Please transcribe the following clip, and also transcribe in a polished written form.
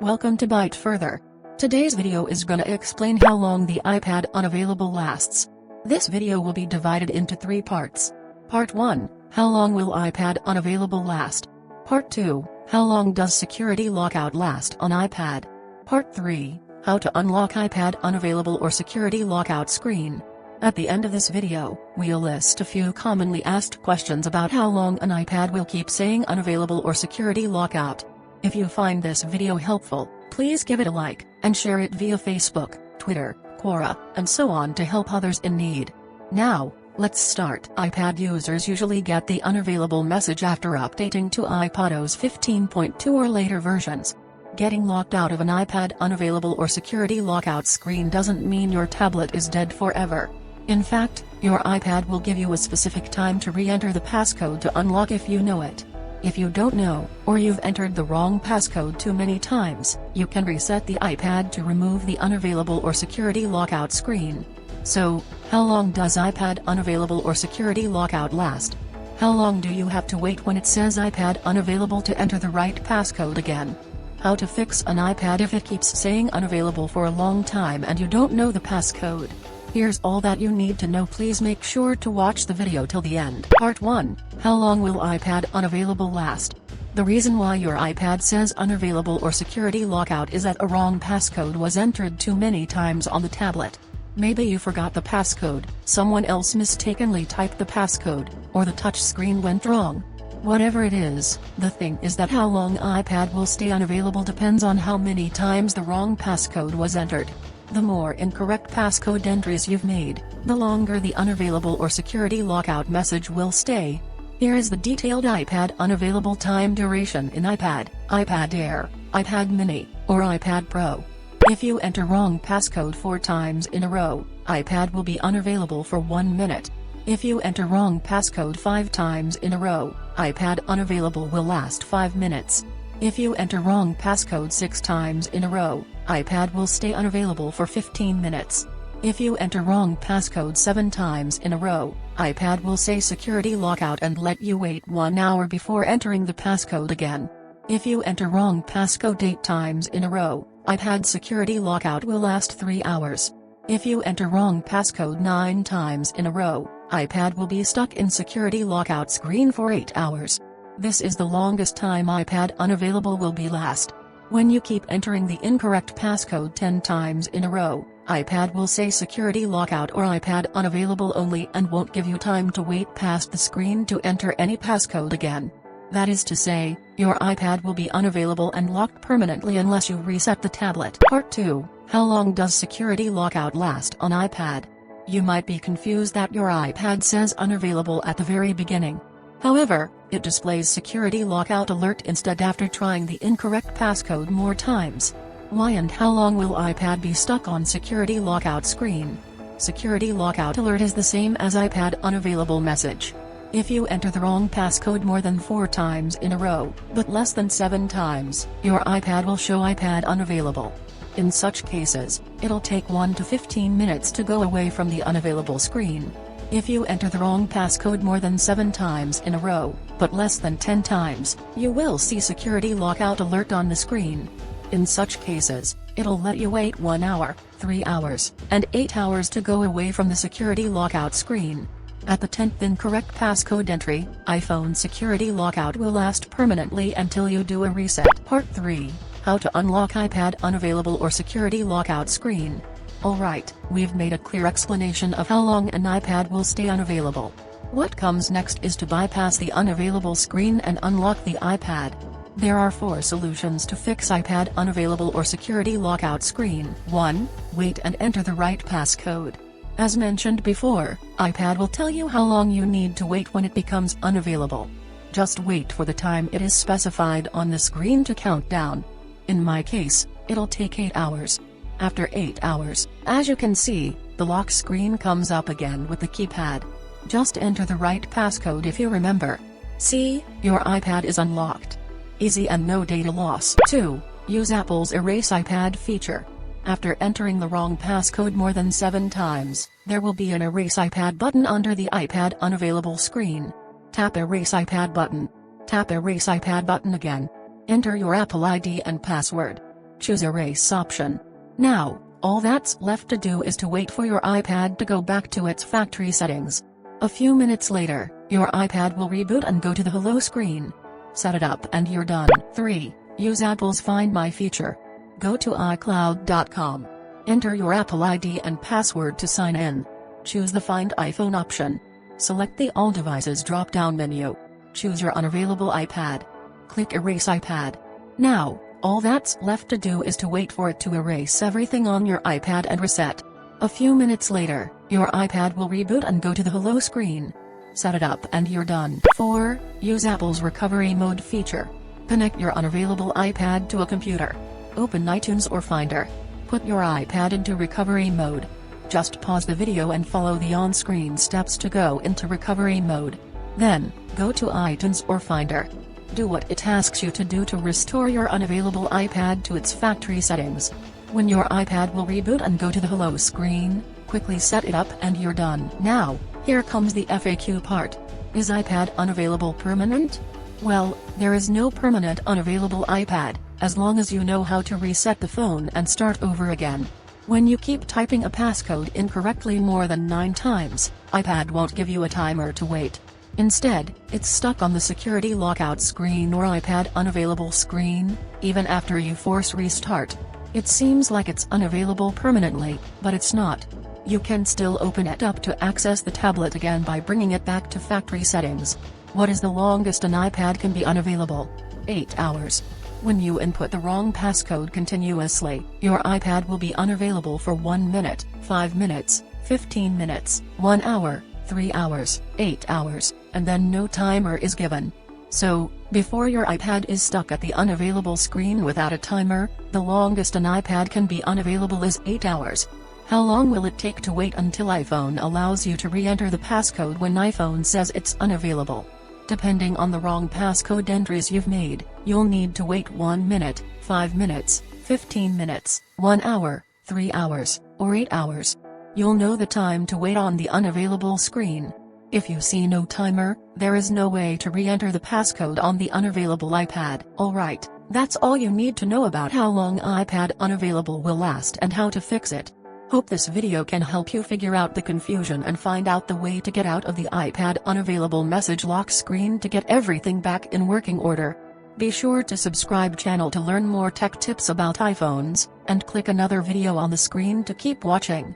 Welcome to Byte Further. Today's video is gonna explain how long the iPad Unavailable lasts. This video will be divided into 3 parts. Part 1, how long will iPad Unavailable last? Part 2, how long does security lockout last on iPad? Part 3, how to unlock iPad Unavailable or security lockout screen. At the end of this video, we'll list a few commonly asked questions about how long an iPad will keep saying unavailable or security lockout. If you find this video helpful, please give it a like, and share it via Facebook, Twitter, Quora, and so on to help others in need. Now, let's start. iPad users usually get the unavailable message after updating to iPadOS 15.2 or later versions. Getting locked out of an iPad Unavailable or security lockout screen doesn't mean your tablet is dead forever. In fact, your iPad will give you a specific time to re-enter the passcode to unlock if you know it. If you don't know, or you've entered the wrong passcode too many times, you can reset the iPad to remove the unavailable or security lockout screen. So, how long does iPad Unavailable or security lockout last? How long do you have to wait when it says iPad Unavailable to enter the right passcode again? How to fix an iPad if it keeps saying unavailable for a long time and you don't know the passcode. Here's all that you need to know. Please make sure to watch the video till the end. Part 1, how long will iPad Unavailable last? The reason why your iPad says unavailable or security lockout is that a wrong passcode was entered too many times on the tablet. Maybe you forgot the passcode, someone else mistakenly typed the passcode, or the touch screen went wrong. Whatever it is, the thing is that how long iPad will stay unavailable depends on how many times the wrong passcode was entered. The more incorrect passcode entries you've made, the longer the unavailable or security lockout message will stay. Here is the detailed iPad Unavailable time duration in iPad, iPad Air, iPad Mini, or iPad Pro. If you enter wrong passcode 4 times in a row, iPad will be unavailable for 1 minute. If you enter wrong passcode 5 times in a row, iPad Unavailable will last 5 minutes. If you enter wrong passcode 6 times in a row, iPad will stay unavailable for 15 minutes. If you enter wrong passcode 7 times in a row, iPad will say security lockout and let you wait 1 hour before entering the passcode again. If you enter wrong passcode 8 times in a row, iPad security lockout will last 3 hours. If you enter wrong passcode 9 times in a row, iPad will be stuck in security lockout screen for 8 hours. This is the longest time iPad Unavailable will be last. When you keep entering the incorrect passcode 10 times in a row, iPad will say security lockout or iPad Unavailable only and won't give you time to wait past the screen to enter any passcode again. That is to say, your iPad will be unavailable and locked permanently unless you reset the tablet. Part 2, how long does security lockout last on iPad? You might be confused that your iPad says unavailable at the very beginning. However, it displays security lockout alert instead after trying the incorrect passcode more times. Why and how long will iPad be stuck on security lockout screen? Security lockout alert is the same as iPad Unavailable message. If you enter the wrong passcode more than 4 times in a row, but less than 7 times, your iPad will show iPad Unavailable. In such cases, it'll take 1 to 15 minutes to go away from the unavailable screen. If you enter the wrong passcode more than 7 times in a row, but less than 10 times, you will see security lockout alert on the screen. In such cases, it'll let you wait 1 hour, 3 hours, and 8 hours to go away from the security lockout screen. At the 10th incorrect passcode entry, iPhone security lockout will last permanently until you do a reset. Part 3, how to unlock iPad Unavailable or security lockout screen. Alright, we've made a clear explanation of how long an iPad will stay unavailable. What comes next is to bypass the unavailable screen and unlock the iPad. There are 4 solutions to fix iPad Unavailable or security lockout screen. 1. Wait and enter the right passcode. As mentioned before, iPad will tell you how long you need to wait when it becomes unavailable. Just wait for the time it is specified on the screen to count down. In my case, it'll take 8 hours. After 8 hours, as you can see, the lock screen comes up again with the keypad. Just enter the right passcode if you remember. See, your iPad is unlocked. Easy and no data loss. 2. Use Apple's Erase iPad feature. After entering the wrong passcode more than 7 times, there will be an Erase iPad button under the iPad Unavailable screen. Tap Erase iPad button. Tap Erase iPad button again. Enter your Apple ID and password. choose Erase option. Now, all that's left to do is to wait for your iPad to go back to its factory settings. A few minutes later, your iPad will reboot and go to the hello screen. Set it up and you're done. 3. Use Apple's Find My feature. Go to iCloud.com. Enter your Apple ID and password to sign in. Choose the Find iPhone option. Select the All Devices drop-down menu. Choose your unavailable iPad. Click Erase iPad. Now, all that's left to do is to wait for it to erase everything on your iPad and reset. A few minutes later, your iPad will reboot and go to the hello screen. Set it up and you're done. 4. Use Apple's Recovery Mode feature. Connect your unavailable iPad to a computer. Open iTunes or Finder. Put your iPad into recovery mode. Just pause the video and follow the on-screen steps to go into recovery mode. Then, go to iTunes or Finder. Do what it asks you to do to restore your unavailable iPad to its factory settings. When your iPad will reboot and go to the hello screen, quickly set it up and you're done. Now, here comes the FAQ part. Is iPad unavailable permanent? Well, there is no permanent unavailable iPad, as long as you know how to reset the phone and start over again. When you keep typing a passcode incorrectly more than 9 times, iPad won't give you a timer to wait. Instead, it's stuck on the security lockout screen or iPad unavailable screen, even after you force restart. It seems like it's unavailable permanently, but it's not. You can still open it up to access the tablet again by bringing it back to factory settings. What is the longest an iPad can be unavailable? 8 hours. When you input the wrong passcode continuously, your iPad will be unavailable for 1 minute, 5 minutes, 15 minutes, 1 hour, 3 hours, 8 hours, and then no timer is given. So, before your iPad is stuck at the unavailable screen without a timer, the longest an iPad can be unavailable is 8 hours. How long will it take to wait until iPhone allows you to re-enter the passcode when iPhone says it's unavailable? Depending on the wrong passcode entries you've made, you'll need to wait 1 minute, 5 minutes, 15 minutes, 1 hour, 3 hours, or 8 hours. You'll know the time to wait on the unavailable screen. If you see no timer, there is no way to re-enter the passcode on the unavailable iPad. Alright, that's all you need to know about how long iPad unavailable will last and how to fix it. Hope this video can help you figure out the confusion and find out the way to get out of the iPad unavailable message lock screen to get everything back in working order. Be sure to subscribe channel to learn more tech tips about iPhones, and click another video on the screen to keep watching.